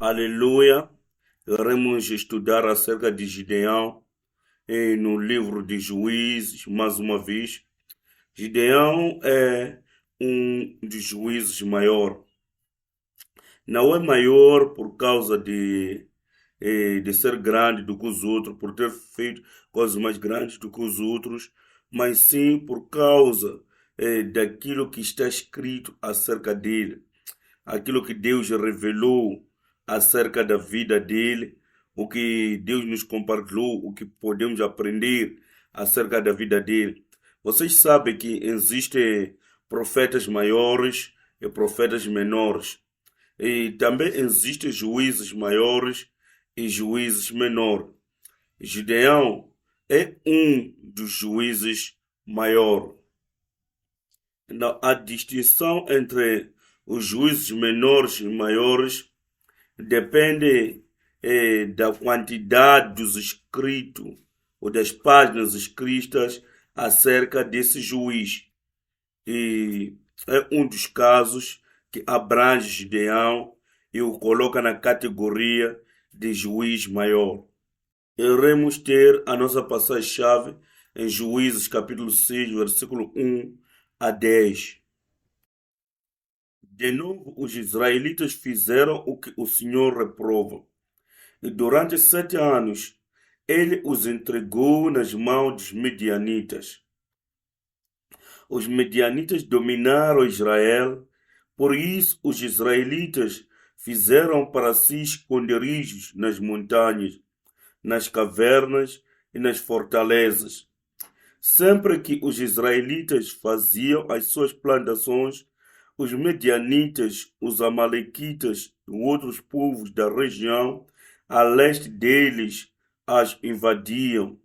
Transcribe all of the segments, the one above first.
Aleluia. Iremos estudar acerca de Gideão no livro de Juízes, mais uma vez. Gideão é um dos juízes maior. Não é maior por causa de ser grande do que os outros, por ter feito coisas mais grandes do que os outros, mas sim por causa daquilo que está escrito acerca dele, aquilo que Deus revelou acerca da vida dele, o que Deus nos compartilhou, o que podemos aprender acerca da vida dele. Vocês sabem que existem profetas maiores e profetas menores. E também existem juízes maiores e juízes menores. Gideão é um dos juízes maiores. A distinção entre os juízes menores e maiores depende da quantidade dos escritos ou das páginas escritas acerca desse juiz. E é um dos casos que abrange Gideão e o coloca na categoria de juiz maior. Iremos ter a nossa passagem-chave em Juízes capítulo 6, versículo 1 a 10. De novo, os israelitas fizeram o que o Senhor reprova. E durante 7 anos, ele os entregou nas mãos dos medianitas. Os medianitas dominaram Israel, por isso os israelitas fizeram para si esconderijos nas montanhas, nas cavernas e nas fortalezas. Sempre que os israelitas faziam as suas plantações, os medianitas, os amalequitas e outros povos da região a leste deles as invadiam,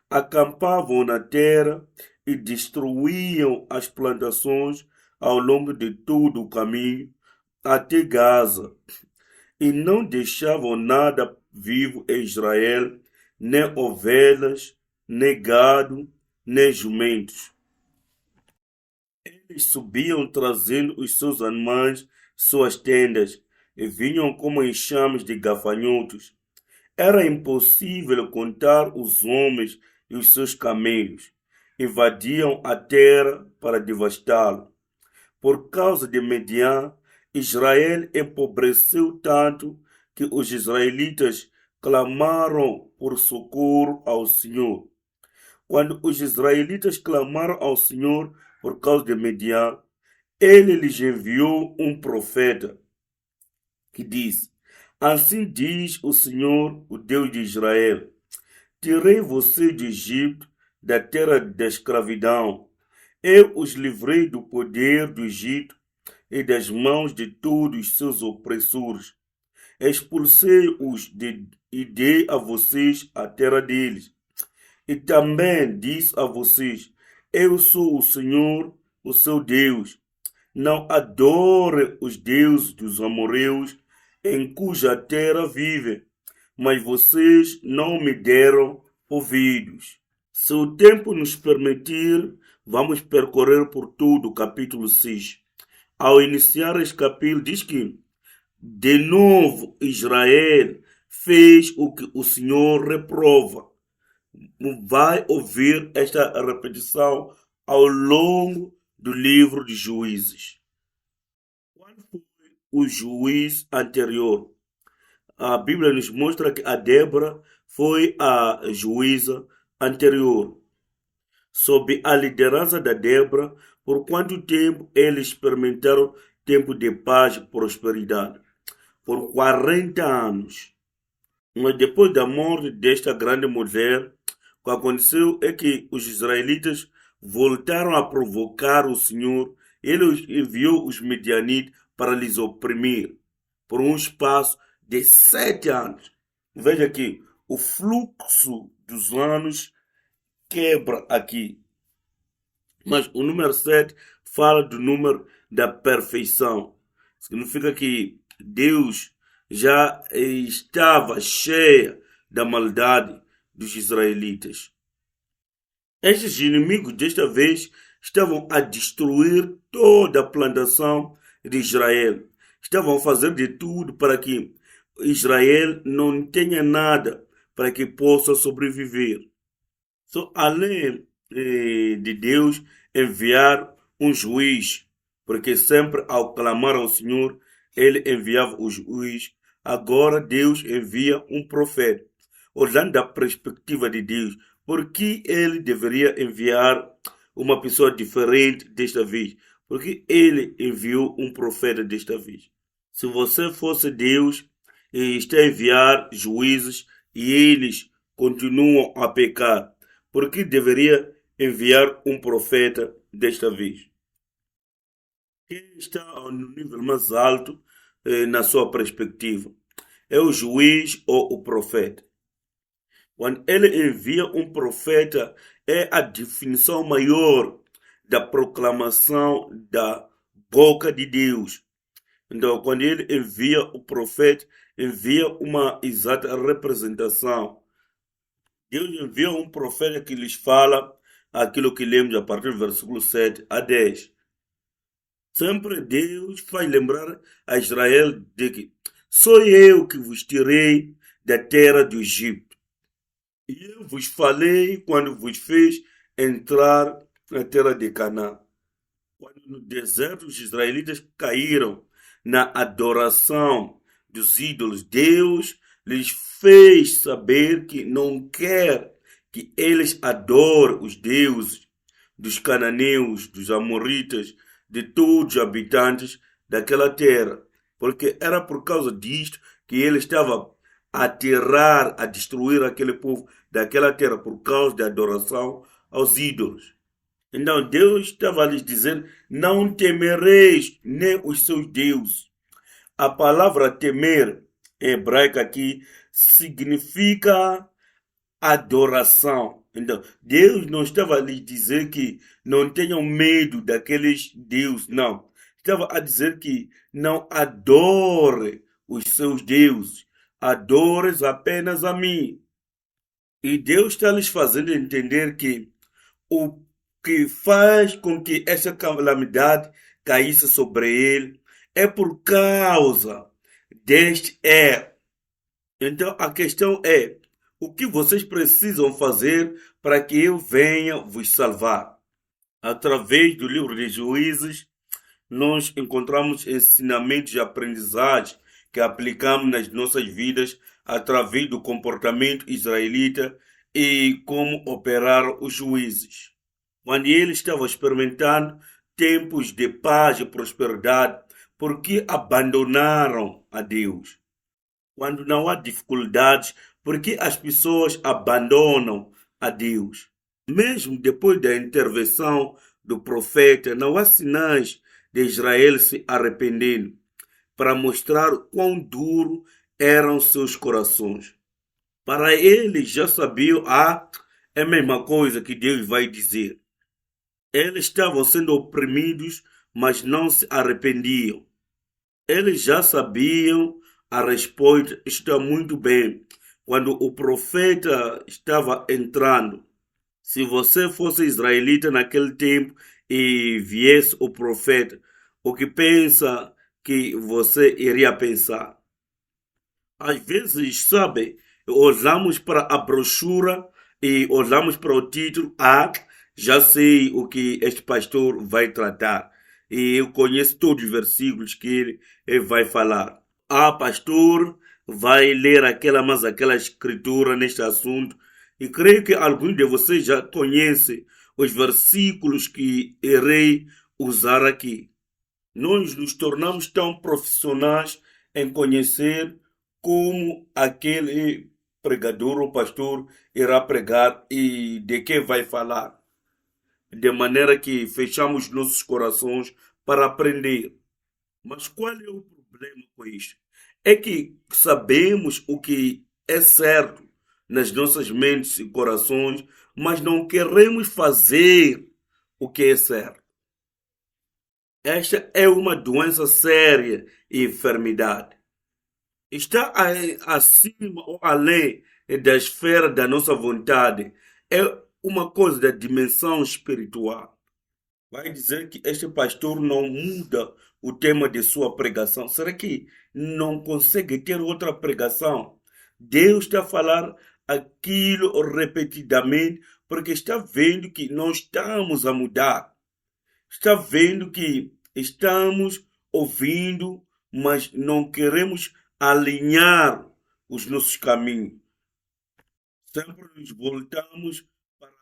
acampavam na terra e destruíam as plantações ao longo de todo o caminho até Gaza, e não deixavam nada vivo em Israel, nem ovelhas, nem gado, nem jumentos. Eles subiam trazendo os seus animais, suas tendas, e vinham como enxames de gafanhotos. Era impossível contar os homens e os seus camelos. Invadiam a terra para devastá-la. Por causa de Midian, Israel empobreceu tanto que os israelitas clamaram por socorro ao Senhor. Quando os israelitas clamaram ao Senhor por causa de Midian, ele lhes enviou um profeta que diz: Assim diz o Senhor, o Deus de Israel: Tirei você do Egito, da terra da escravidão. Eu os livrei do poder do Egito e das mãos de todos os seus opressores. Expulsei-os e dei a vocês a terra deles. E também disse a vocês: Eu sou o Senhor, o seu Deus. Não adore os deuses dos amorreus, em cuja terra vivem, mas vocês não me deram ouvidos. Se o tempo nos permitir, vamos percorrer por todo o capítulo 6. Ao iniciar este capítulo, diz que de novo Israel fez o que o Senhor reprova. Vai ouvir esta repetição ao longo do livro de Juízes. Qual foi o juiz anterior? A Bíblia nos mostra que a Débora foi a juíza anterior. Sob a liderança da Débora, por quanto tempo eles experimentaram tempo de paz e prosperidade? Por 40 anos. Mas depois da morte desta grande mulher, o que aconteceu é que os israelitas voltaram a provocar o Senhor. Ele enviou os medianitas para lhes oprimir por um espaço de 7 anos. Veja aqui, o fluxo dos anos quebra aqui. Mas o número 7 fala do número da perfeição. Significa que Deus já estava cheia da maldade dos israelitas. Estes inimigos, desta vez, estavam a destruir toda a plantação de Israel. Estavam a fazer de tudo para que Israel não tenha nada para que possa sobreviver. Só além de Deus enviar um juiz, porque sempre ao clamar ao Senhor, ele enviava o juiz. Agora Deus envia um profeta. Olhando da perspectiva de Deus, por que ele deveria enviar uma pessoa diferente desta vez? Porque ele enviou um profeta desta vez. Se você fosse Deus e está a enviar juízes e eles continuam a pecar, por que deveria enviar um profeta desta vez? Quem está no nível mais alto na sua perspectiva? É o juiz ou o profeta? Quando ele envia um profeta, é a definição maior da proclamação da boca de Deus. Então, quando ele envia o profeta, envia uma exata representação. Deus envia um profeta que lhes fala aquilo que lemos a partir do versículo 7 a 10. Sempre Deus faz lembrar a Israel de que sou eu que vos tirei da terra do Egito. E eu vos falei quando vos fez entrar na terra de Canaã. Quando no deserto os israelitas caíram na adoração dos ídolos, Deus lhes fez saber que não quer que eles adorem os deuses dos cananeus, dos amoritas, de todos os habitantes daquela terra, porque era por causa disto que ele estava a aterrar, a destruir aquele povo daquela terra por causa da adoração aos ídolos. Então Deus estava a lhes dizer: não temereis nem os seus deuses. A palavra temer em hebraico aqui significa adoração. Então, Deus não estava a lhes dizer que não tenham medo daqueles deuses, não. Estava a dizer que não adore os seus deuses, adores apenas a mim. E Deus está lhes fazendo entender que o que faz com que essa calamidade caísse sobre ele é por causa deste erro. Então a questão é: o que vocês precisam fazer para que eu venha vos salvar? Através do livro de Juízes, nós encontramos ensinamentos e aprendizagens que aplicamos nas nossas vidas através do comportamento israelita e como operaram os juízes. Quando eles estavam experimentando tempos de paz e prosperidade, por que abandonaram a Deus? Quando não há dificuldades, por que as pessoas abandonam a Deus? Mesmo depois da intervenção do profeta, não há sinais de Israel se arrependendo para mostrar quão duro eram seus corações. Para eles já sabiam, é a mesma coisa que Deus vai dizer. Eles estavam sendo oprimidos, mas não se arrependiam. Eles já sabiam a resposta, está muito bem. Quando o profeta estava entrando, se você fosse israelita naquele tempo e viesse o profeta, o que pensa que você iria pensar? Às vezes, sabe, olhamos para a brochura e olhamos para o título, já sei o que este pastor vai tratar. E eu conheço todos os versículos que ele vai falar. Pastor, vai ler aquela escritura neste assunto. E creio que alguns de vocês já conhecem os versículos que irei usar aqui. Nós nos tornamos tão profissionais em conhecer como aquele pregador ou pastor irá pregar e de que vai falar. De maneira que fechamos nossos corações para aprender. Mas qual é o problema com isso? É que sabemos o que é certo nas nossas mentes e corações, mas não queremos fazer o que é certo. Esta é uma doença séria e enfermidade. Está acima ou além da esfera da nossa vontade. É uma coisa da dimensão espiritual. Vai dizer que este pastor não muda o tema de sua pregação. Será que não consegue ter outra pregação? Deus está a falar aquilo repetidamente porque está vendo que não estamos a mudar. Está vendo que estamos ouvindo, mas não queremos alinhar os nossos caminhos. Sempre nos voltamos para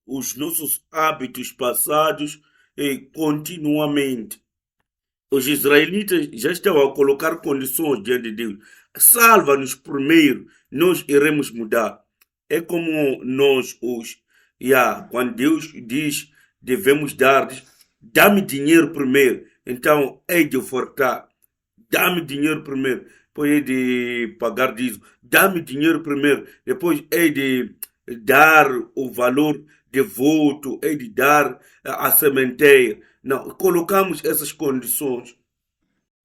os nossos hábitos passados e continuamente. Os israelitas já estavam a colocar condições diante de Deus. Salva-nos primeiro, nós iremos mudar. É como nós hoje. Quando Deus diz devemos dar, diz, dá-me dinheiro primeiro. Então, hei de ofertar. Dá-me dinheiro primeiro. Depois hei de pagar dízimo. Dá-me dinheiro primeiro. Depois hei de dar o valor devoto, hei de dar a sementeira. Não, colocamos essas condições.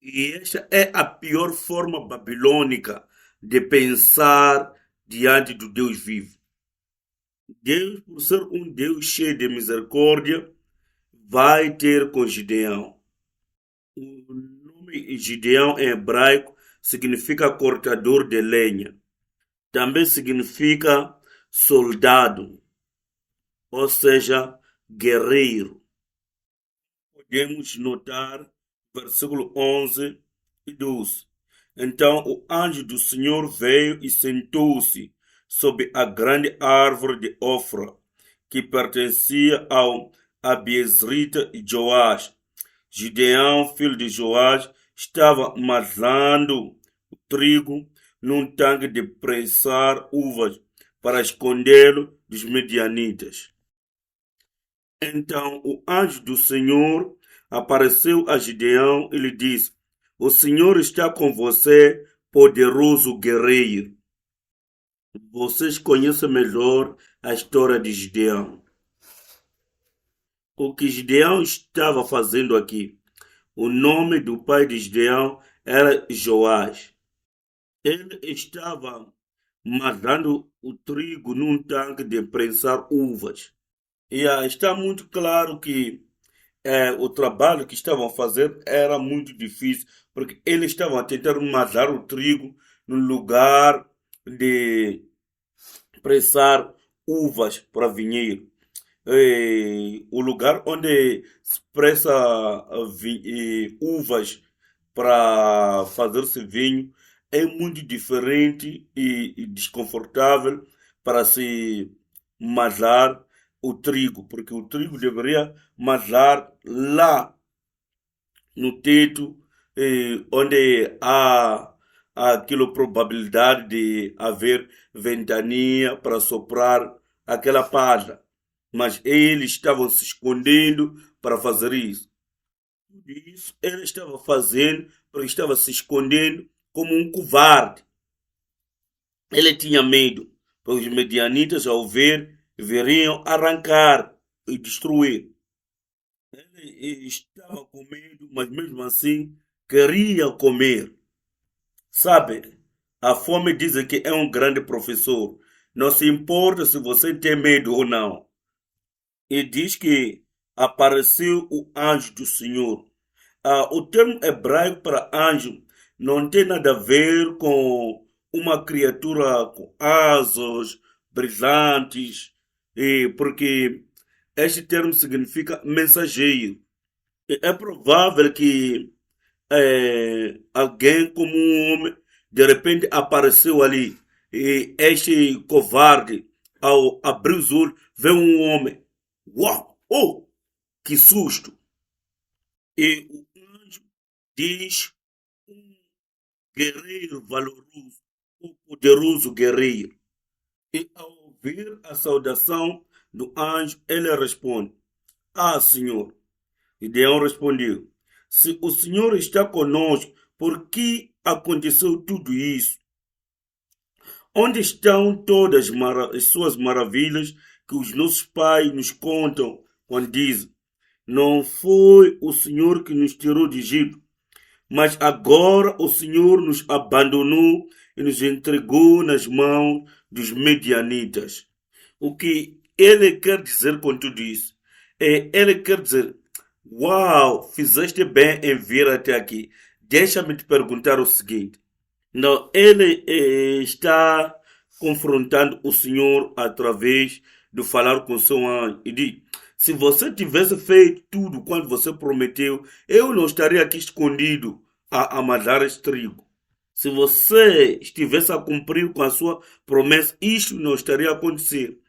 E esta é a pior forma babilônica de pensar diante do Deus vivo. Deus, por ser um Deus cheio de misericórdia, vai ter com Gideão. O nome Gideão em hebraico significa cortador de lenha. Também significa soldado, ou seja, guerreiro. Podemos notar versículo 11 e 12. Então o anjo do Senhor veio e sentou-se sob a grande árvore de Ofra, que pertencia ao Abiezrita Joás. Gideão, filho de Joás, estava amasando o trigo num tanque de prensar uvas para escondê-lo dos medianitas. Então o anjo do Senhor apareceu a Gideão e lhe disse: O Senhor está com você, poderoso guerreiro. Vocês conhecem melhor a história de Gideão. O que Gideão estava fazendo aqui? O nome do pai de Gideão era Joás. Ele estava amasando o trigo num tanque de prensar uvas. Está muito claro que o trabalho que estavam a fazer era muito difícil, porque eles estavam a tentar amasar o trigo no lugar de prensar uvas para vinheiro. O lugar onde se pressa uvas para fazer-se vinho é muito diferente e desconfortável para se masar o trigo, porque o trigo deveria masar lá no teto, onde há aquela probabilidade de haver ventania para soprar aquela palha. Mas eles estavam se escondendo para fazer isso. Tudo isso ele estava fazendo porque estava se escondendo como um covarde. Ele tinha medo, porque os medianitas, ao ver, veriam arrancar e destruir. Ele estava com medo, mas mesmo assim queria comer. Sabe, a fome diz que é um grande professor. Não se importa se você tem medo ou não. E diz que apareceu o anjo do Senhor. O termo hebraico para anjo não tem nada a ver com uma criatura com asas brilhantes, porque este termo significa mensageiro. É provável que alguém como um homem de repente apareceu ali e este covarde, ao abrir os olhos, vê um homem. Uau! Oh! Que susto! E o anjo diz um guerreiro valoroso, um poderoso guerreiro. E ao ouvir a saudação do anjo, ele responde: Senhor. Gideão respondeu: Se o Senhor está conosco, por que aconteceu tudo isso? Onde estão todas as suas maravilhas que os nossos pais nos contam quando dizem: Não foi o Senhor que nos tirou de Egito, mas agora o Senhor nos abandonou e nos entregou nas mãos dos medianitas. O que ele quer dizer com tudo isso? Ele quer dizer, Uau, fizeste bem em vir até aqui. Deixa-me te perguntar o seguinte. Não, ele está confrontando o Senhor através de falar com o seu anjo e diz: se você tivesse feito tudo quanto você prometeu, eu não estaria aqui escondido a amasar este trigo. Se você estivesse a cumprir com a sua promessa, isto não estaria a acontecer.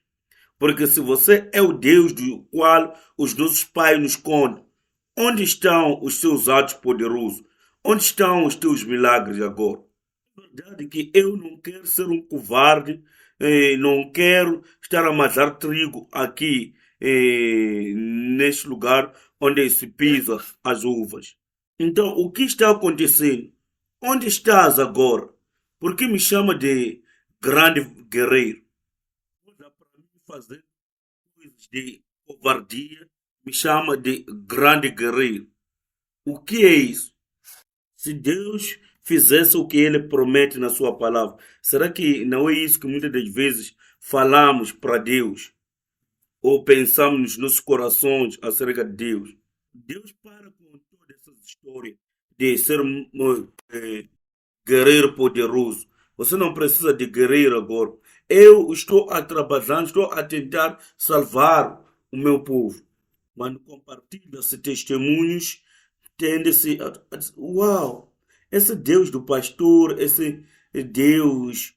Porque se você é o Deus do qual os nossos pais nos contam, onde estão os seus atos poderosos? Onde estão os teus milagres agora? Verdade que eu não quero ser um covarde, não quero estar a amasar trigo aqui neste lugar onde se pisa as uvas. Então, o que está acontecendo? Onde estás agora? Por que me chama de grande guerreiro? Para mim fazer coisas de covardia, me chama de grande guerreiro. O que é isso? Se Deus fizesse o que ele promete na sua palavra, será que não é isso que muitas das vezes falamos para Deus? Ou pensamos nos nossos corações acerca de Deus? Deus para com todas essas histórias de ser guerreiro poderoso. Você não precisa de guerreiro agora. Eu estou a trabalhar, estou a tentar salvar o meu povo. Quando compartilha-se testemunhos, tende-se a dizer, uau, esse Deus do pastor, esse Deus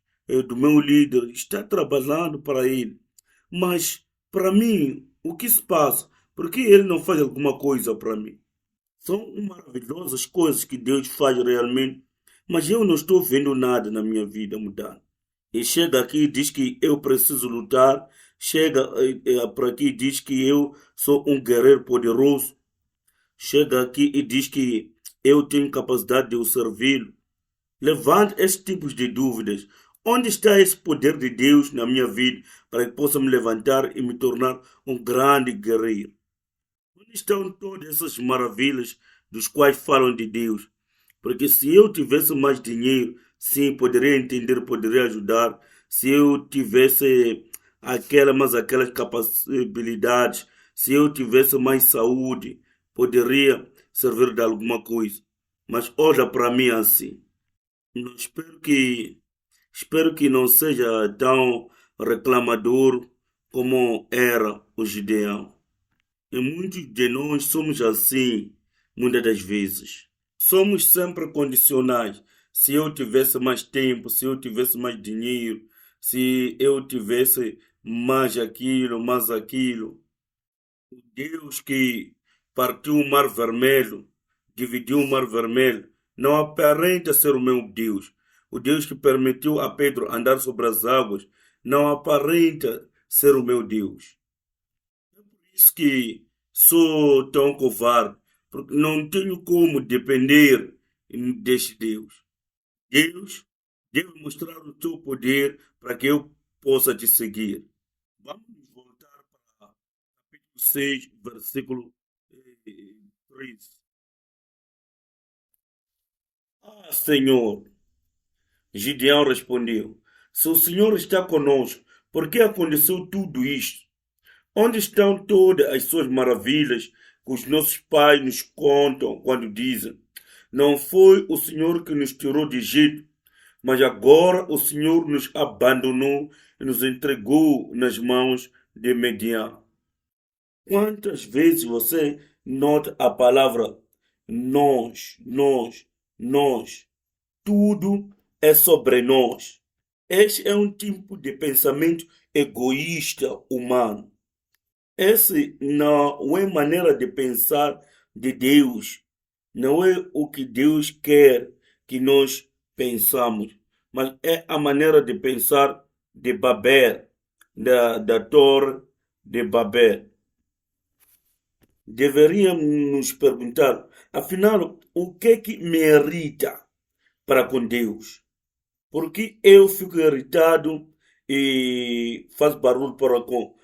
do meu líder está trabalhando para ele. Mas, para mim, o que se passa? Por que ele não faz alguma coisa para mim? São maravilhosas coisas que Deus faz realmente, mas eu não estou vendo nada na minha vida mudar. E chega aqui e diz que eu preciso lutar, chega para aqui e diz que eu sou um guerreiro poderoso, chega aqui e diz que eu tenho capacidade de o servir. Levante esses tipos de dúvidas. Onde está esse poder de Deus na minha vida para que possa me levantar e me tornar um grande guerreiro? Onde estão todas essas maravilhas dos quais falam de Deus? Porque se eu tivesse mais dinheiro, sim, poderia entender, poderia ajudar. Se eu tivesse aquelas capacidades, se eu tivesse mais saúde, poderia servir de alguma coisa. Mas olha para mim assim. Não, espero que não seja tão reclamador como era o Gideão. E muitos de nós somos assim, muitas das vezes. Somos sempre condicionais. Se eu tivesse mais tempo, se eu tivesse mais dinheiro, se eu tivesse mais aquilo. O Deus que partiu o Mar Vermelho, dividiu o Mar Vermelho, não aparenta ser o meu Deus. O Deus que permitiu a Pedro andar sobre as águas, não aparenta ser o meu Deus. Por isso que sou tão covarde, porque não tenho como depender deste Deus. Deus deve mostrar o seu poder para que eu possa te seguir. Vamos voltar para capítulo 6, versículo 13. Ah, Senhor, Gideão respondeu: se o Senhor está conosco, por que aconteceu tudo isto? Onde estão todas as suas maravilhas que os nossos pais nos contam quando dizem: não foi o Senhor que nos tirou de Egito, mas agora o Senhor nos abandonou e nos entregou nas mãos de Median. Quantas vezes você nota a palavra nós? Tudo é sobre nós. Este é um tipo de pensamento egoísta humano. Esse não é maneira de pensar de Deus. Não é o que Deus quer que nós pensamos, mas é a maneira de pensar de Babel, da Torre de Babel. Deveríamos nos perguntar, afinal, o que me irrita para com Deus? Porque eu fico irritado e faço barulho para com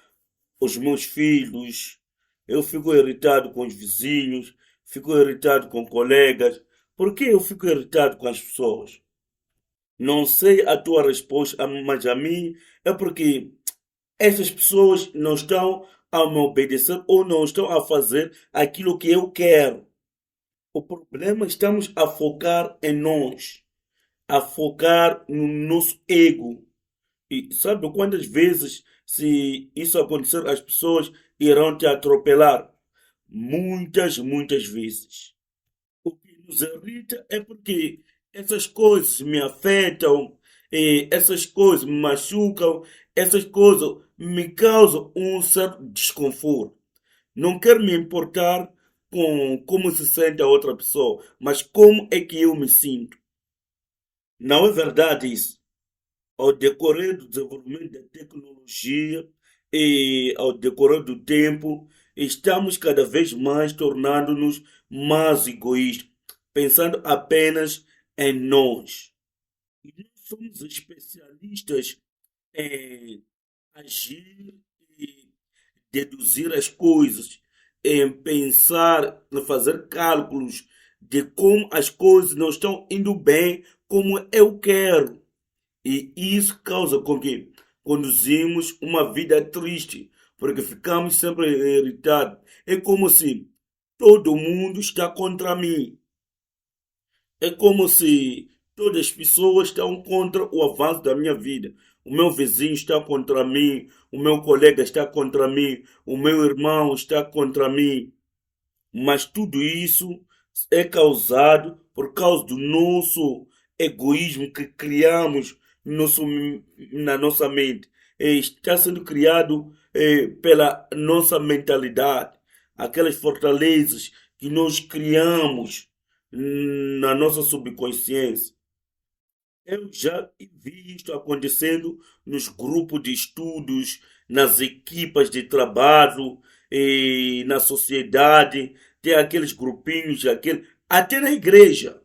os meus filhos, eu fico irritado com os vizinhos, fico irritado com colegas. Por que eu fico irritado com as pessoas? Não sei a tua resposta, mas a mim é porque essas pessoas não estão a me obedecer ou não estão a fazer aquilo que eu quero. O problema estamos a focar em nós, a focar no nosso ego. E sabe quantas vezes, se isso acontecer, as pessoas irão te atropelar? Muitas, muitas vezes. O que nos irrita é porque essas coisas me afetam, essas coisas me machucam, essas coisas me causam um certo desconforto. Não quero me importar com como se sente a outra pessoa, mas como é que eu me sinto. Não é verdade isso? Ao decorrer do desenvolvimento da tecnologia e ao decorrer do tempo, estamos cada vez mais tornando-nos mais egoístas, pensando apenas em nós. E nós somos especialistas em agir e deduzir as coisas, em pensar, em fazer cálculos de como as coisas não estão indo bem como eu quero. E isso causa com que conduzimos uma vida triste, porque ficamos sempre irritados. É como se todo mundo está contra mim. É como se todas as pessoas estão contra o avanço da minha vida. O meu vizinho está contra mim, o meu colega está contra mim, o meu irmão está contra mim. Mas tudo isso é causado por causa do nosso egoísmo que criamos na nossa mente. Está sendo criado pela nossa mentalidade, aquelas fortalezas que nós criamos na nossa subconsciência. Eu já vi isto acontecendo nos grupos de estudos, nas equipas de trabalho, na sociedade, tem aqueles grupinhos, até na igreja.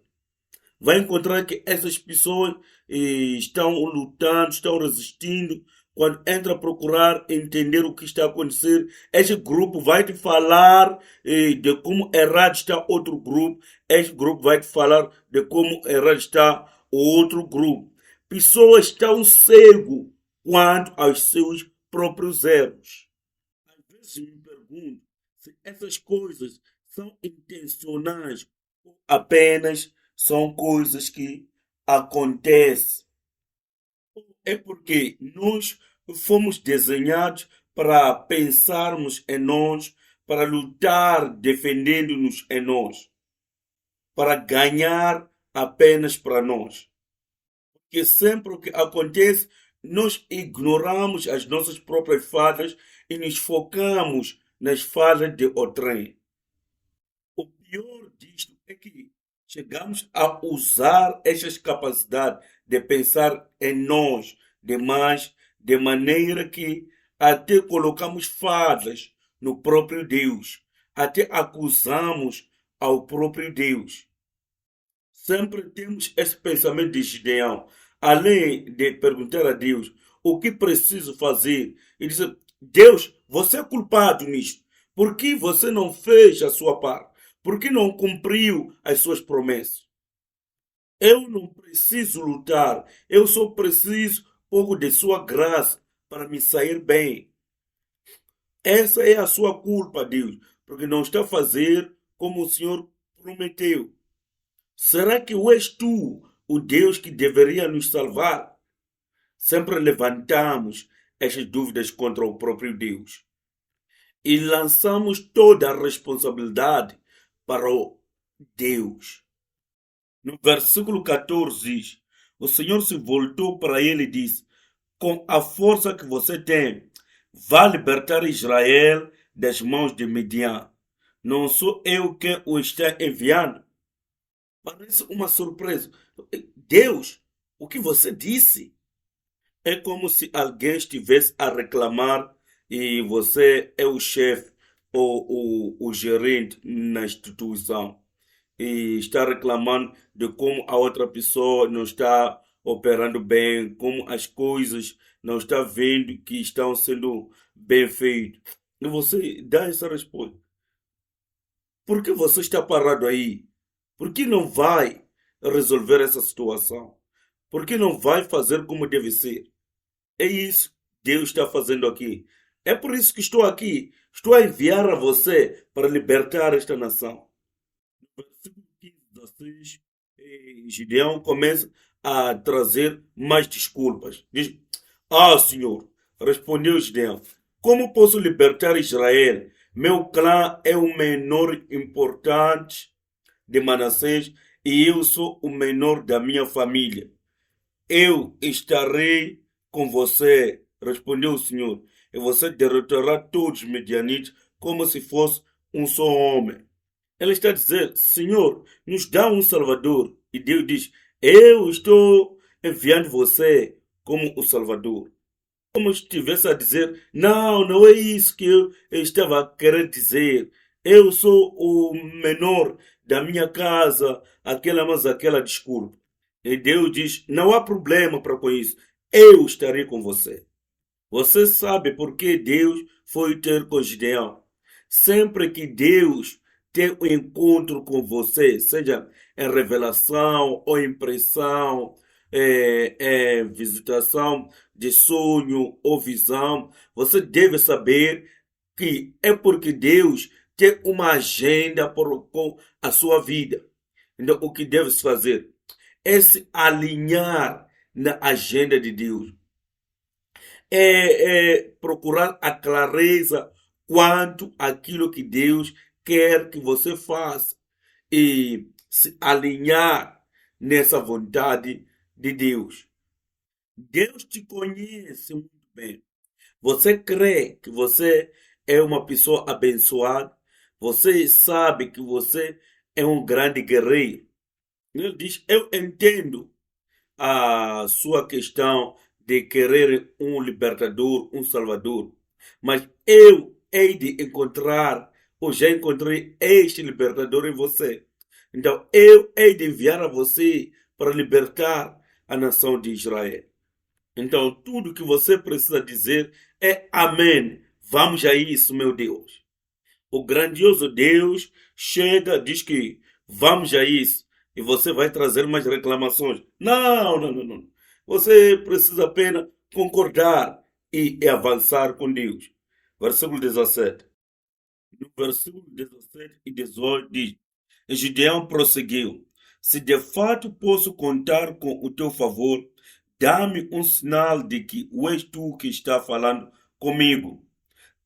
Vai encontrar que essas pessoas estão lutando, estão resistindo. Quando entra a procurar entender o que está a acontecer, este grupo vai te falar de como errado está outro grupo, este grupo vai te falar de como errado está o outro grupo. Pessoas estão cegos quanto aos seus próprios erros. Às vezes me pergunto se essas coisas são intencionais ou apenas são coisas que acontecem. É porque nós fomos desenhados para pensarmos em nós, para lutar defendendo-nos em nós, para ganhar apenas para nós. Porque sempre o que acontece, nós ignoramos as nossas próprias falhas e nos focamos nas falhas de outrem. O pior disto é que chegamos a usar estas capacidades de pensar em nós demais, de maneira que até colocamos falhas no próprio Deus, até acusamos ao próprio Deus. Sempre temos esse pensamento de Gideão, além de perguntar a Deus o que preciso fazer, e dizer: Deus, você é culpado nisto. Por que você não fez a sua parte? Por que não cumpriu as suas promessas? Eu não preciso lutar, eu só preciso pouco de sua graça para me sair bem. Essa é a sua culpa, Deus, porque não está a fazer como o Senhor prometeu. Será que és tu o Deus que deveria nos salvar? Sempre levantamos estas dúvidas contra o próprio Deus e lançamos toda a responsabilidade para o Deus. No versículo 14 diz: o Senhor se voltou para ele e disse: com a força que você tem, vá libertar Israel das mãos de Midian. Não sou eu quem o está enviando? Parece uma surpresa. Deus, o que você disse? É como se alguém estivesse a reclamar e você é o chefe ou o gerente na instituição e está reclamando de como a outra pessoa não está operando bem, como as coisas não está vendo que estão sendo bem feitas. E você dá essa resposta. Por que você está parado aí? Por que não vai resolver essa situação? Por que não vai fazer como deve ser? É isso que Deus está fazendo aqui. É por isso que estou aqui. Estou a enviar a você para libertar esta nação. No versículo 15, 16, Gideão começa a trazer mais desculpas. Diz: Ah, Senhor, respondeu Gideão, como posso libertar Israel? Meu clã é o menor importante de Manassés e eu sou o menor da minha família. Eu estarei com você, respondeu o Senhor, e você derrotará todos os medianitas como se fosse um só homem. Ela está a dizer: Senhor, nos dá um Salvador. E Deus diz: Eu estou enviando você como o Salvador. Como se estivesse a dizer: Não, não é isso que eu estava a querer dizer. Eu sou o menor da minha casa, aquela, mas aquela desculpa. E Deus diz: Não há problema para com isso. Eu estarei com você. Você sabe por que Deus foi ter com Gideão? Sempre que Deus tem um encontro com você, seja em revelação ou impressão, visitação de sonho ou visão, você deve saber que é porque Deus tem uma agenda com a sua vida. Então, o que deve se fazer é se alinhar na agenda de Deus, é procurar a clareza quanto àquilo que Deus quer que você faça e se alinhar nessa vontade de Deus. Deus te conhece muito bem. Você crê que você é uma pessoa abençoada? Você sabe que você é um grande guerreiro? Ele diz: Eu entendo a sua questão de querer um libertador, um salvador. Mas eu hei de encontrar, ou já encontrei este libertador em você. Então eu hei de enviar a você para libertar a nação de Israel. Então tudo que você precisa dizer é amém. Vamos a isso, meu Deus. O grandioso Deus chega, diz que vamos a isso e você vai trazer mais reclamações. Não, não, não, não. Você precisa apenas concordar e avançar com Deus. Versículo 17. No versículo 17 e 18 diz: Gideão prosseguiu: Se de fato posso contar com o teu favor, dá-me um sinal de que és tu que está falando comigo.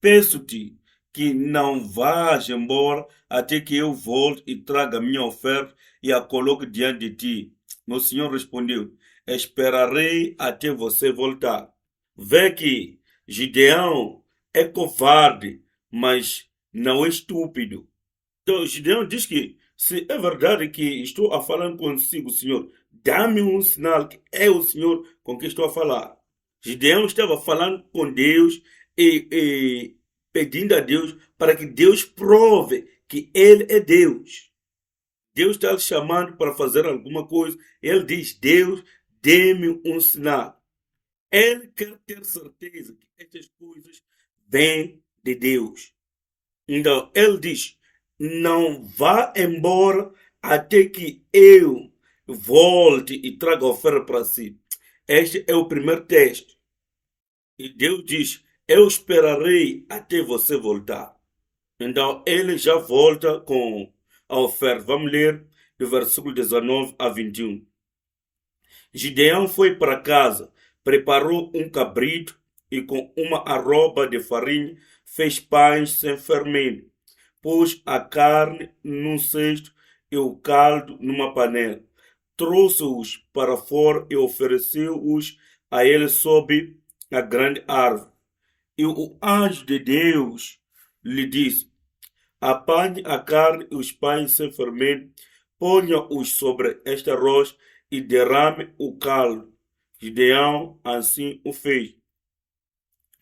Peço-te que não vás embora até que eu volte e traga minha oferta e a coloque diante de ti. Meu senhor respondeu: Esperarei até você voltar. Vê que Gideão é covarde, mas não é estúpido. Então Gideão diz que se é verdade que estou a falar consigo, Senhor, dá-me um sinal que é o Senhor com quem estou a falar. Gideão estava falando com Deus e pedindo a Deus para que Deus prove que Ele é Deus. Deus está lhe chamando para fazer alguma coisa. Ele diz: Deus, dê-me um sinal. Ele quer ter certeza que estas coisas vêm de Deus. Então, ele diz: Não vá embora até que eu volte e traga a oferta para si. Este é o primeiro teste. E Deus diz: Eu esperarei até você voltar. Então ele já volta com a oferta. Vamos ler do versículo 19 a 21. Gideão foi para casa, preparou um cabrito e com uma arroba de farinha fez pães sem fermento. Pôs a carne num cesto e o caldo numa panela. Trouxe-os para fora e ofereceu-os a ele sob a grande árvore. E o anjo de Deus lhe disse: Apanhe a carne e os pães sem fermento, ponha-os sobre esta rocha e derrame o caldo. Gideão assim o fez.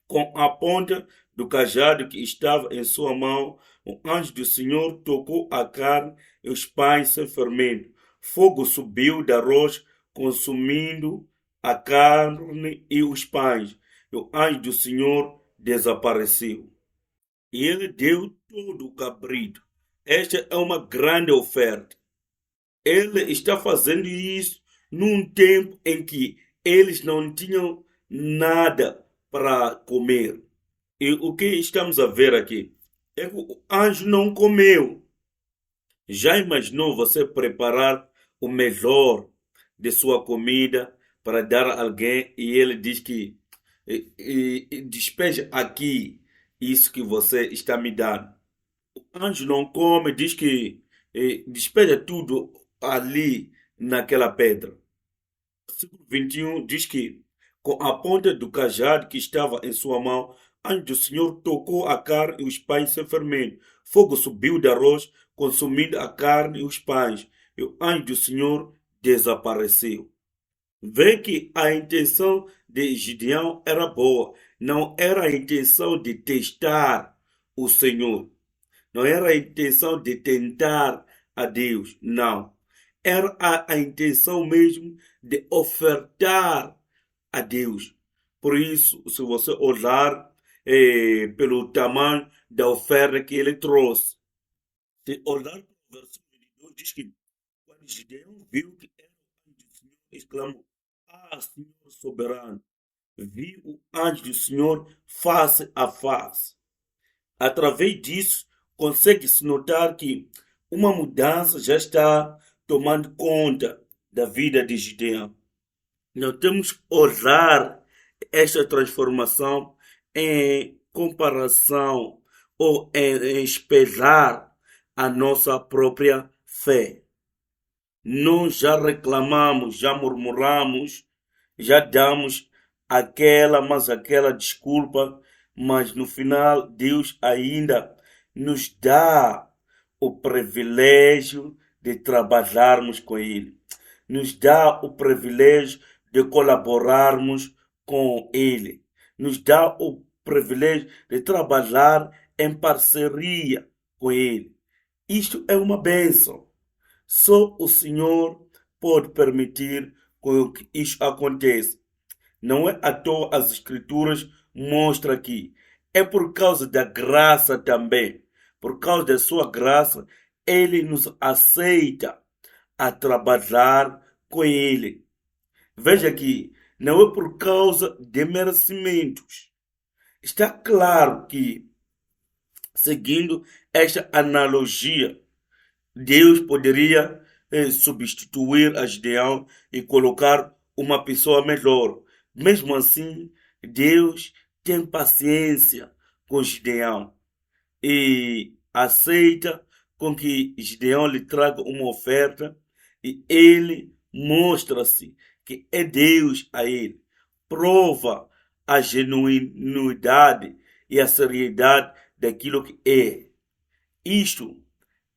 Com a ponta do cajado que estava em sua mão, o anjo do Senhor tocou a carne e os pães sem fermento. Fogo subiu da rocha, consumindo a carne e os pães. E o anjo do Senhor desapareceu. E ele deu todo o cabrito. Esta é uma grande oferta. Ele está fazendo isso num tempo em que eles não tinham nada para comer. E o que estamos a ver aqui é que o anjo não comeu. Já imaginou você preparar o melhor de sua comida para dar a alguém e ele diz que despeja aqui isso que você está me dando? O anjo não come, diz que despeja tudo ali naquela pedra. Versículo 21 diz que, com a ponta do cajado que estava em sua mão, antes do Senhor tocou a carne e os pães sem fermento. Fogo subiu da rocha, consumindo a carne e os pães. E o anjo do Senhor desapareceu. Vê que a intenção de Gideão era boa. Não era a intenção de testar o Senhor. Não era a intenção de tentar a Deus. Não. Era a intenção mesmo de ofertar a Deus. Por isso, se você olhar pelo tamanho da oferta que ele trouxe, se olhar para o versículo 22, diz que quando Gideão viu que era o anjo do Senhor, exclamou: Ah, Senhor soberano, vi o anjo do Senhor face a face. Através disso, consegue-se notar que uma mudança já está tomando conta da vida de Gideão. Nós temos que olhar esta transformação em comparação ou em espelhar a nossa própria fé. Nós já reclamamos, já murmuramos, já damos aquela desculpa, mas no final Deus ainda nos dá o privilégio de trabalharmos com Ele, nos dá o privilégio de colaborarmos com Ele, nos dá o privilégio de trabalhar em parceria com Ele. Isto é uma bênção. Só o Senhor pode permitir que isso aconteça. Não é à toa as Escrituras mostram que é por causa da graça também. Por causa da sua graça, Ele nos aceita a trabalhar com Ele. Veja que não é por causa de merecimentos. Está claro que, seguindo esta analogia, Deus poderia substituir a Gideão e colocar uma pessoa melhor. Mesmo assim, Deus tem paciência com Gideão e aceita com que Gideão lhe traga uma oferta e ele mostra-se que é Deus a ele. Prova a genuinidade e a seriedade daquilo que é. Isto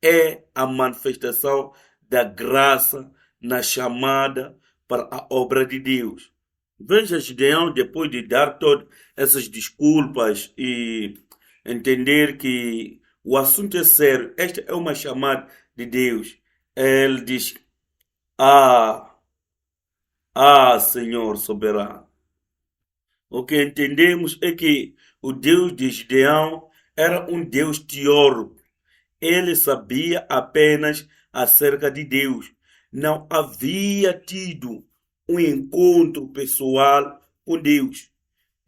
é a manifestação da graça na chamada para a obra de Deus. Veja Gideão, depois de dar todas essas desculpas e entender que o assunto é sério, esta é uma chamada de Deus. Ele diz: Ah, Senhor soberano. O que entendemos é que o Deus de Gideão era um Deus teórico. Ele sabia apenas acerca de Deus. Não havia tido um encontro pessoal com Deus.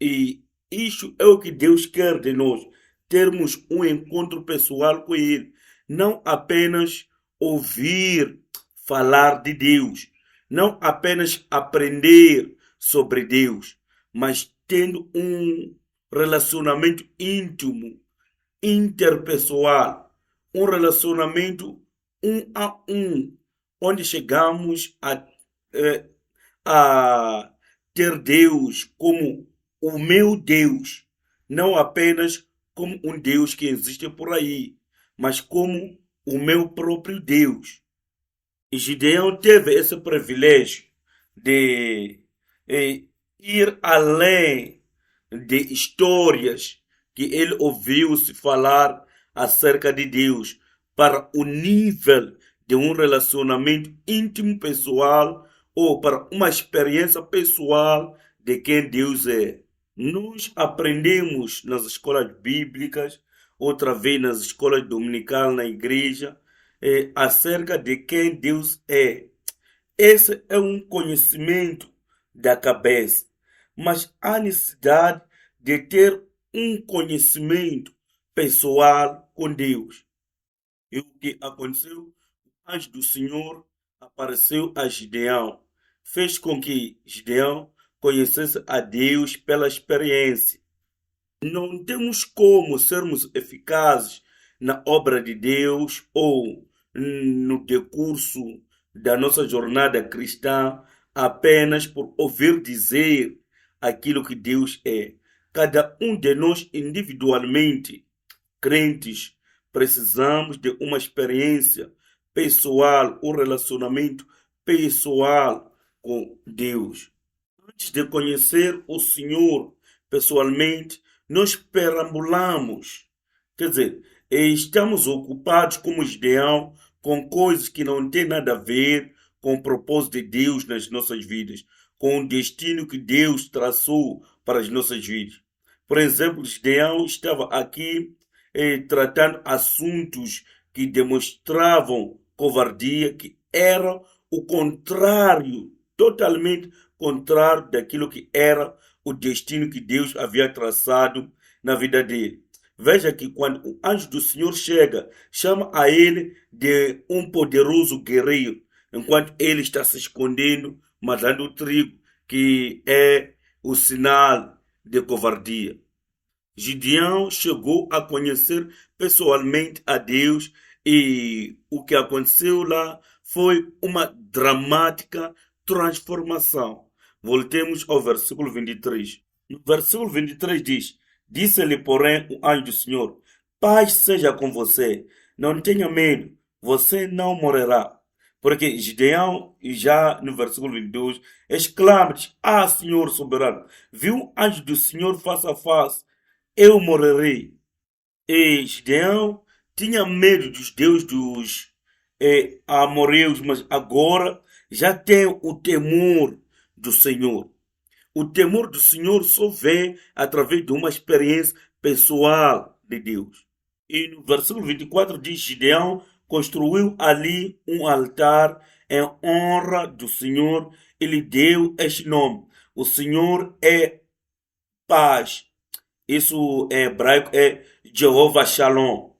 E isso é o que Deus quer de nós. Termos um encontro pessoal com Ele. Não apenas ouvir falar de Deus. Não apenas aprender sobre Deus. Mas tendo um relacionamento íntimo, interpessoal, um relacionamento um a um, onde chegamos eh, a ter Deus como o meu Deus, não apenas como um Deus que existe por aí, mas como o meu próprio Deus. E Gideão teve esse privilégio de eh, ir além de histórias que ele ouviu se falar acerca de Deus para o nível de um relacionamento íntimo pessoal ou para uma experiência pessoal de quem Deus é. Nós aprendemos nas escolas bíblicas, outra vez nas escolas dominicais na igreja, acerca de quem Deus é. Esse é um conhecimento da cabeça, mas há necessidade de ter um conhecimento pessoal com Deus. E o que aconteceu? O anjo do Senhor apareceu a Gideão, fez com que Gideão conhecesse a Deus pela experiência. Não temos como sermos eficazes na obra de Deus ou no decurso da nossa jornada cristã apenas por ouvir dizer aquilo que Deus é. Cada um de nós individualmente, crentes, precisamos de uma experiência pessoal, um relacionamento pessoal com Deus. Antes de conhecer o Senhor pessoalmente, nós perambulamos. Quer dizer, estamos ocupados como Gideão com coisas que não têm nada a ver com o propósito de Deus nas nossas vidas, com o destino que Deus traçou para as nossas vidas. Por exemplo, Gideão estava aqui tratando assuntos que demonstravam covardia, que eram o contrário, totalmente contrário daquilo que era o destino que Deus havia traçado na vida dele. Veja que quando o anjo do Senhor chega, chama a ele de um poderoso guerreiro, enquanto ele está se escondendo, matando o trigo, que é o sinal de covardia. Gideão chegou a conhecer pessoalmente a Deus e o que aconteceu lá foi uma dramática transformação. Voltemos ao versículo 23. No versículo 23 diz: Disse-lhe, porém, o anjo do Senhor: Paz seja com você, não tenha medo, você não morrerá. Porque Gideão, já no versículo 22, exclama: Ah, Senhor soberano, viu o anjo do Senhor face a face, eu morrerei. E Gideão tinha medo dos deuses dos amorreus, mas agora já tem o temor do Senhor. O temor do Senhor só vem através de uma experiência pessoal de Deus. E no versículo 24 diz: Gideão construiu ali um altar em honra do Senhor e lhe deu este nome: O Senhor é paz. Isso em hebraico é Jeová Shalom.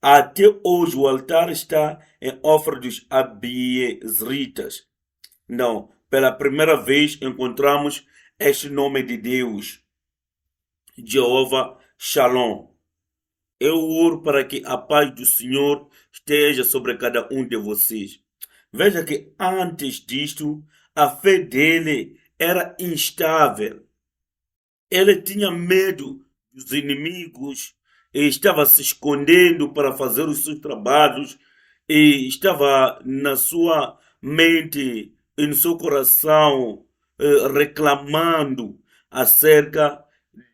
Até hoje o altar está em ofra dos abiezritas. Não, pela primeira vez encontramos este nome de Deus, Jeová Shalom. Eu oro para que a paz do Senhor esteja sobre cada um de vocês. Veja que antes disto, a fé dele era instável. Ele tinha medo dos inimigos e estava se escondendo para fazer os seus trabalhos e estava na sua mente e no seu coração reclamando acerca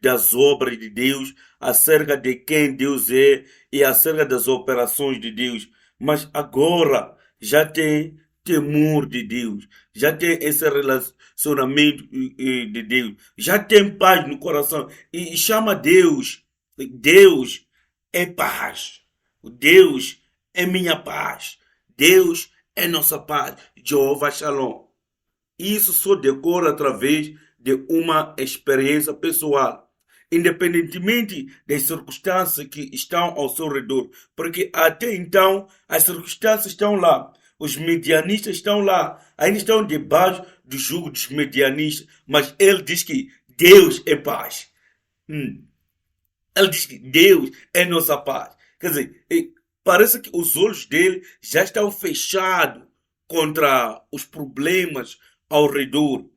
das obras de Deus, acerca de quem Deus é e acerca das operações de Deus. Mas agora já tem temor de Deus, já tem esse relacionamento de Deus, já tem paz no coração e chama Deus. Deus é paz. Deus é minha paz. Deus é nossa paz. Jeová Shalom. Isso só decorre através de uma experiência pessoal, independentemente das circunstâncias que estão ao seu redor, porque até então as circunstâncias estão lá, os medianistas estão lá, ainda estão debaixo do jugo dos medianistas, mas ele diz que Deus é paz. Ele diz que Deus é nossa paz. Quer dizer, parece que os olhos dele já estão fechados contra os problemas ao redor.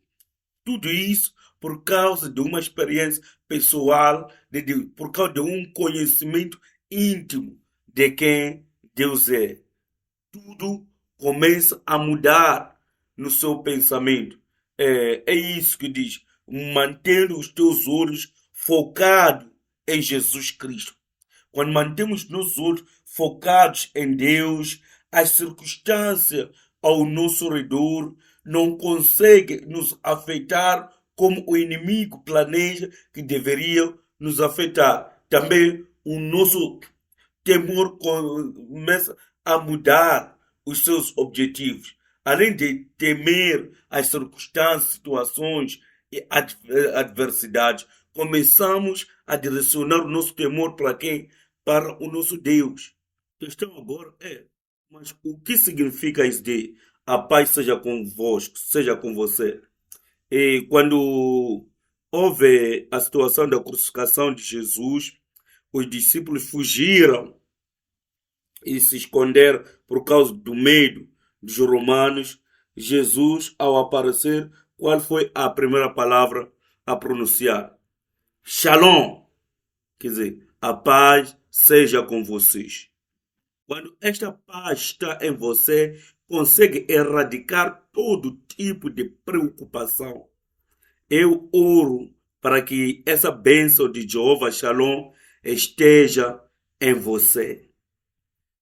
Tudo isso por causa de uma experiência pessoal de Deus, por causa de um conhecimento íntimo de quem Deus é. Tudo começa a mudar no seu pensamento. É isso que diz: mantendo os teus olhos focados em Jesus Cristo. Quando mantemos nossos olhos focados em Deus, as circunstâncias ao nosso redor não conseguem nos afetar como o inimigo planeja que deveria nos afetar. Também o nosso temor começa a mudar os seus objetivos. Além de temer as circunstâncias, situações e adversidades, começamos a direcionar o nosso temor para quem? Para o nosso Deus. A questão agora é, mas o que significa isso de a paz seja convosco, seja com você? E quando houve a situação da crucificação de Jesus, os discípulos fugiram e se esconderam por causa do medo dos romanos. Jesus, ao aparecer, qual foi a primeira palavra a pronunciar? Shalom, quer dizer, a paz seja com vocês. Quando esta paz está em você, consegue erradicar todo tipo de preocupação. Eu oro para que essa bênção de Jeová Shalom esteja em você.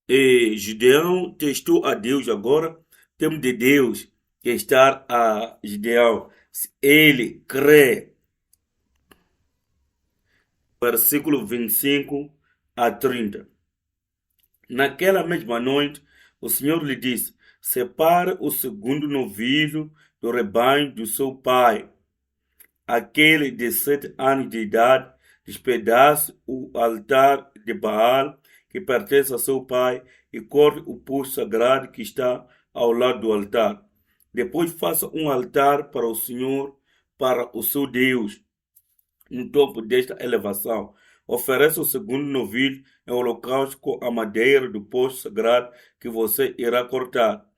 E Gideão testou a Deus agora. Temos de Deus que está a Gideão. Ele crê. Versículo 25 a 30. Naquela mesma noite, o Senhor lhe disse: separe o segundo novilho do rebanho do seu pai, aquele de 7 anos de idade, despedace o altar de Baal que pertence a seu pai e corte o poço sagrado que está ao lado do altar. Depois faça um altar para o Senhor, para o seu Deus, no topo desta elevação. Ofereça o segundo novilho em holocausto com a madeira do poço sagrado que você irá cortar.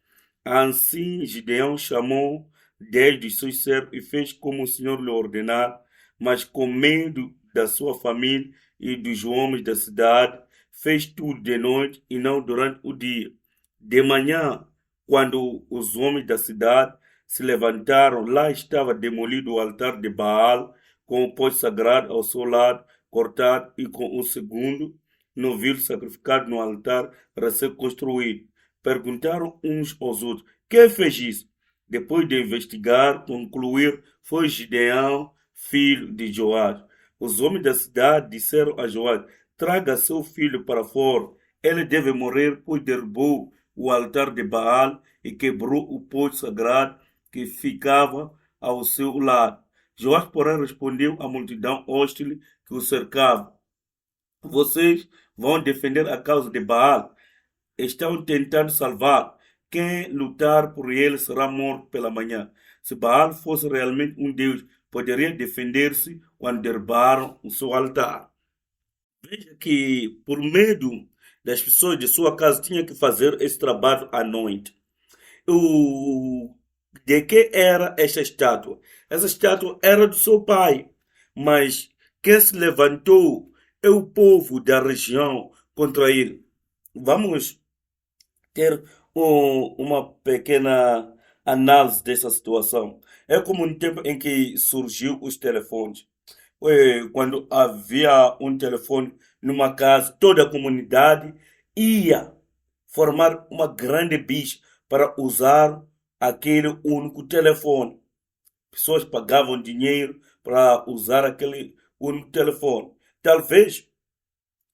Assim Gideão chamou 10 de seus servos e fez como o Senhor lhe ordenar, mas com medo da sua família e dos homens da cidade, fez tudo de noite e não durante o dia. De manhã, quando os homens da cidade se levantaram, lá estava demolido o altar de Baal, com o poço sagrado ao seu lado, cortado, e com o segundo novilho sacrificado no altar recém-construído. Perguntaram uns aos outros: quem fez isso? Depois de investigar, concluir, foi Gideão, filho de Joás. Os homens da cidade disseram a Joás: traga seu filho para fora. Ele deve morrer, pois derrubou o altar de Baal e quebrou o poço sagrado que ficava ao seu lado. Joás, porém, respondeu à multidão hostil que o cercava: vocês vão defender a causa de Baal? Estão tentando salvar. Quem lutar por ele será morto pela manhã. Se Baal fosse realmente um Deus, poderia defender-se quando derrubaram o seu altar. Veja que, por medo das pessoas de sua casa, tinha que fazer esse trabalho à noite. O... De que era esta estátua? Essa estátua era do seu pai, mas quem se levantou é o povo da região contra ele. Vamos ter uma pequena análise dessa situação. É como no tempo em que surgiu os telefones. Quando havia um telefone numa casa, toda a comunidade ia formar uma grande bicha para usar aquele único telefone. Pessoas pagavam dinheiro para usar aquele único telefone. Talvez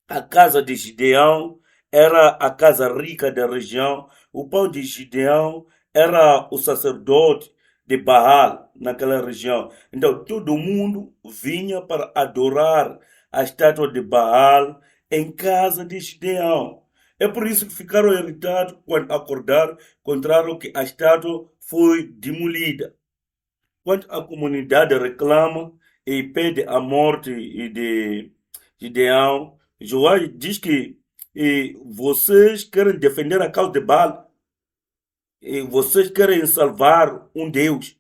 a casa de Gideão era a casa rica da região. O pai de Gideão era o sacerdote de Baal naquela região. Então todo mundo vinha para adorar a estátua de Baal em casa de Gideão. É por isso que ficaram irritados quando acordaram, encontraram que a estátua foi demolida. Quando a comunidade reclama e pede a morte de Gideão, Joás diz que vocês querem defender a causa de Baal, vocês querem salvar um Deus.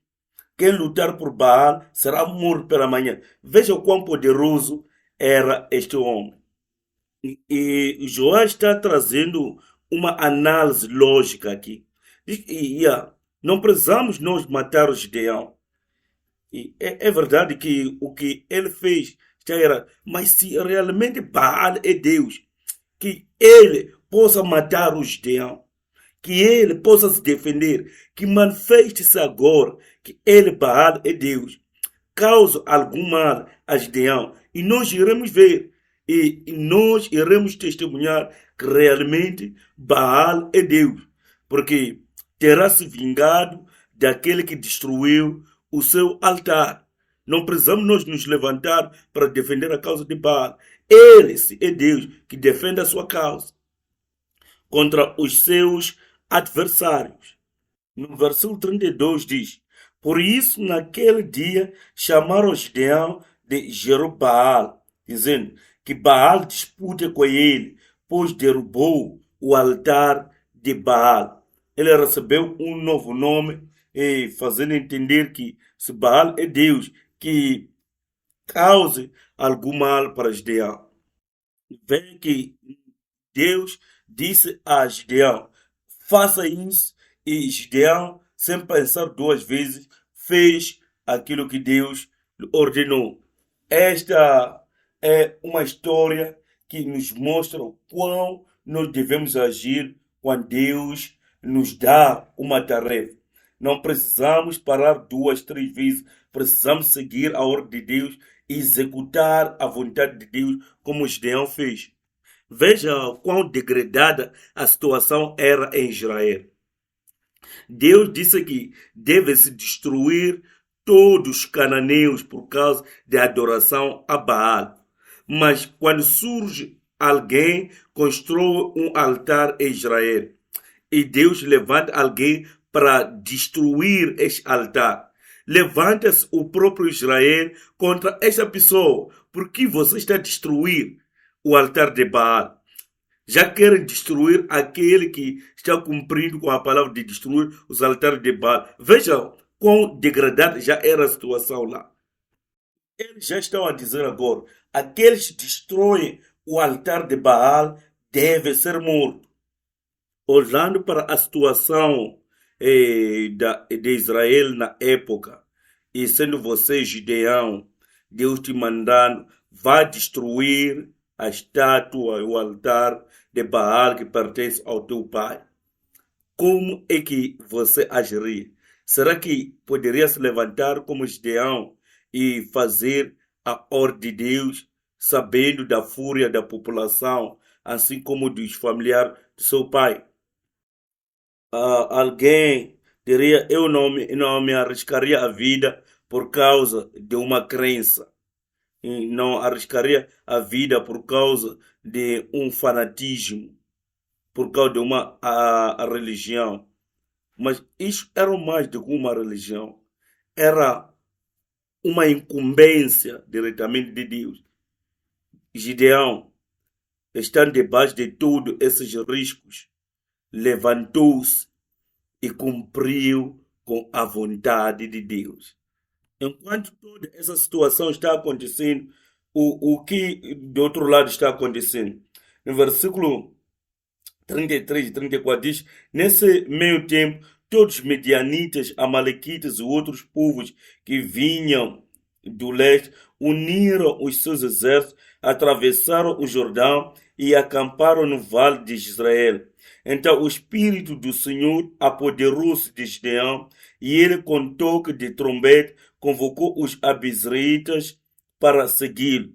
Quem lutar por Baal será morto pela manhã. Veja o quão poderoso era este homem. E Joás está trazendo uma análise lógica aqui. Não precisamos nós matar o Gideão. É verdade que o que ele fez já era, mas se realmente Baal é Deus, que ele possa matar o Gideão, que ele possa se defender, que manifeste-se agora que ele, Baal, é Deus, causa algum mal a Gideão, e nós iremos ver, e nós iremos testemunhar que realmente Baal é Deus, porque terá se vingado daquele que destruiu o seu altar. Não precisamos nós nos levantar para defender a causa de Baal. Ele, se é Deus, que defende a sua causa contra os seus adversários. No versículo 32 diz: Por isso, naquele dia, chamaram Gideão de Jerubbaal, dizendo que Baal dispute com ele, pois derrubou o altar de Baal. Ele recebeu um novo nome, fazendo entender que se Baal é Deus, que cause algum mal para Gideão. Vê que Deus disse a Gideão: faça isso, e Gideão, sem pensar duas vezes, fez aquilo que Deus lhe ordenou. Esta é uma história que nos mostra o quão nós devemos agir quando Deus nos dá uma tarefa. Não precisamos parar duas, três vezes. Precisamos seguir a ordem de Deus e executar a vontade de Deus, como Gideão fez. Veja quão degradada a situação era em Israel. Deus disse que deve-se destruir todos os cananeus por causa da adoração a Baal. Mas quando surge alguém, constrói um altar em Israel. E Deus levanta alguém para destruir este altar. Levanta-se o próprio Israel contra esta pessoa. Por que você está a destruir o altar de Baal? Já querem destruir aquele que está cumprindo com a palavra de destruir os altares de Baal. Vejam quão degradada já era a situação lá. Eles já estão a dizer agora: aqueles que destroem o altar de Baal devem ser mortos. Olhando para a situação de Israel na época, e sendo você Gideão, Deus te mandando, vá destruir a estátua, o altar de Baal que pertence ao teu pai. Como é que você agiria? Será que poderia se levantar como Gideão e fazer a ordem de Deus, sabendo da fúria da população, assim como dos familiares do seu pai? Alguém diria: eu não me arriscaria a vida por causa de uma crença. E não arriscaria a vida por causa de um fanatismo, por causa de uma a religião. Mas isso era mais do que uma religião. Era uma incumbência diretamente de Deus. Gideão, estando debaixo de todos esses riscos, levantou-se e cumpriu com a vontade de Deus. Enquanto toda essa situação está acontecendo, o que do outro lado está acontecendo? No versículo 33 e 34 diz: nesse meio tempo, todos os medianitas, amalequitas e outros povos que vinham do leste uniram os seus exércitos, atravessaram o Jordão e acamparam no vale de Israel. Então o Espírito do Senhor apoderou-se de Gideão e ele, com toque de trombete, convocou os abisreitas para segui-lo.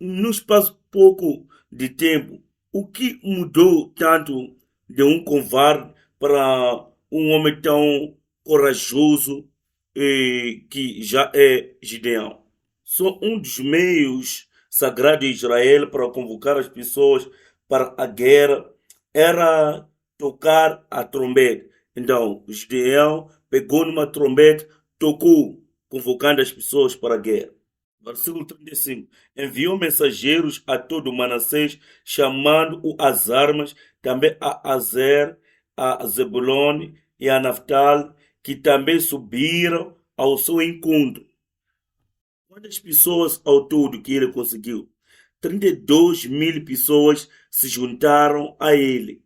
No espaço pouco de tempo, o que mudou tanto de um covarde para um homem tão corajoso que já é Gideão? Só um dos meios sagrados de Israel para convocar as pessoas para a guerra era tocar a trombeta. Então, Gideão pegou numa trombeta, tocou, convocando as pessoas para a guerra. Versículo 35. Enviou mensageiros a todo Manassés, chamando-o às armas, também a Azer, a Zebulon e a Naftali, que também subiram ao seu encontro. Quantas pessoas ao todo que ele conseguiu? 32.000 pessoas se juntaram a ele.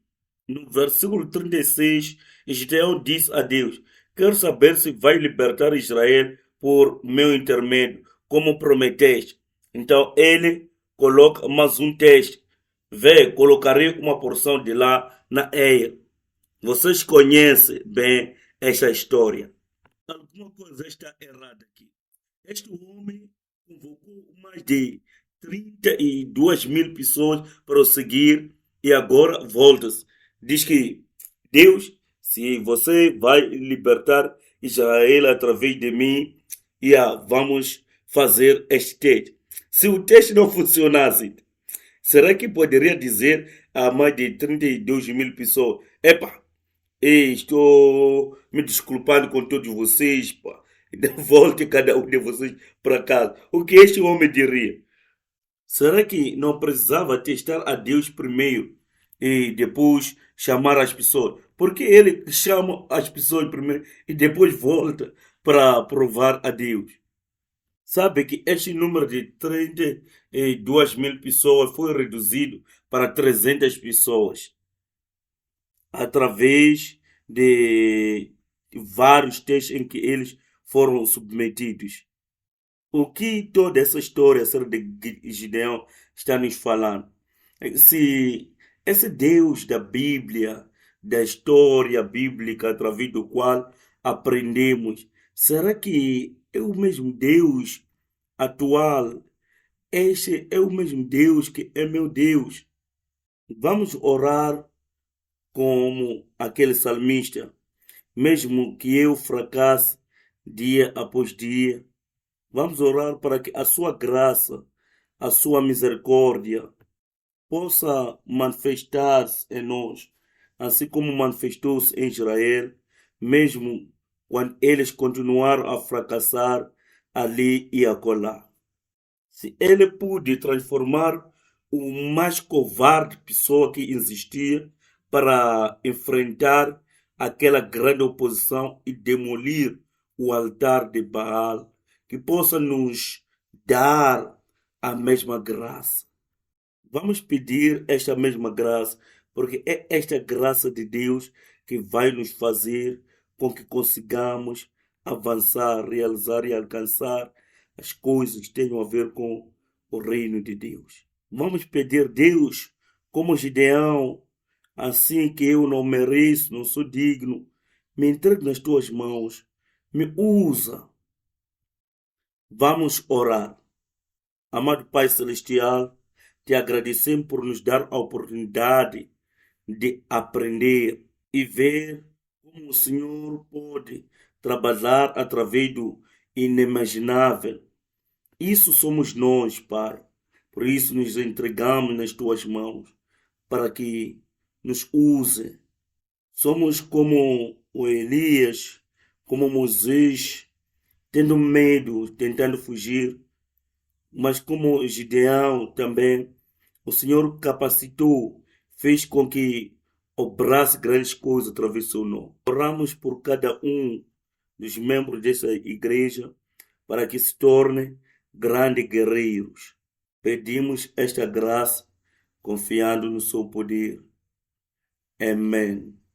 No versículo 36, Gideão disse a Deus: quero saber se vai libertar Israel por meu intermédio, como prometeste. Então ele coloca mais um teste. Vê, colocarei uma porção de lá na eia. Vocês conhecem bem esta história. Alguma coisa está errada aqui. Este homem convocou mais de 32.000 pessoas para o seguir e agora volta-se. Diz que Deus, se você vai libertar Israel através de mim, Vamos fazer este teste. Se o teste não funcionasse, será que poderia dizer a mais de 32 mil pessoas: epa, estou me desculpando com todos vocês, pá. Volte cada um de vocês para casa. O que este homem diria? Será que não precisava testar a Deus primeiro e depois chamar as pessoas? Porque ele chama as pessoas primeiro e depois volta para provar a Deus. Sabe que este número de 32 mil pessoas foi reduzido para 300 pessoas através de vários testes em que eles foram submetidos. O que toda essa história acerca de Gideão está nos falando? Se esse Deus da Bíblia, da história bíblica através do qual aprendemos, será que é o mesmo Deus atual? Este é o mesmo Deus que é meu Deus. Vamos orar como aquele salmista, mesmo que eu fracasse dia após dia. Vamos orar para que a sua graça, a sua misericórdia possa manifestar-se em nós, assim como manifestou-se em Israel, mesmo quando eles continuaram a fracassar ali e acolá. Se ele pôde transformar o mais covarde pessoa que existia para enfrentar aquela grande oposição e demolir o altar de Baal, que possa nos dar a mesma graça. Vamos pedir esta mesma graça, porque é esta graça de Deus que vai nos fazer com que consigamos avançar, realizar e alcançar as coisas que tenham a ver com o reino de Deus. Vamos pedir Deus, como Gideão, assim que eu não mereço, não sou digno, me entregue nas tuas mãos, me usa. Vamos orar. Amado Pai Celestial, te agradecemos por nos dar a oportunidade de aprender e ver como o Senhor pode trabalhar através do inimaginável. Isso somos nós, Pai. Por isso nos entregamos nas tuas mãos, para que nos use. Somos como o Elias, como Moisés, tendo medo, tentando fugir, mas como Gideão também, o Senhor capacitou, fez com que obrasse grandes coisas através do seu nome. Oramos por cada um dos membros dessa igreja para que se tornem grandes guerreiros. Pedimos esta graça confiando no seu poder. Amém.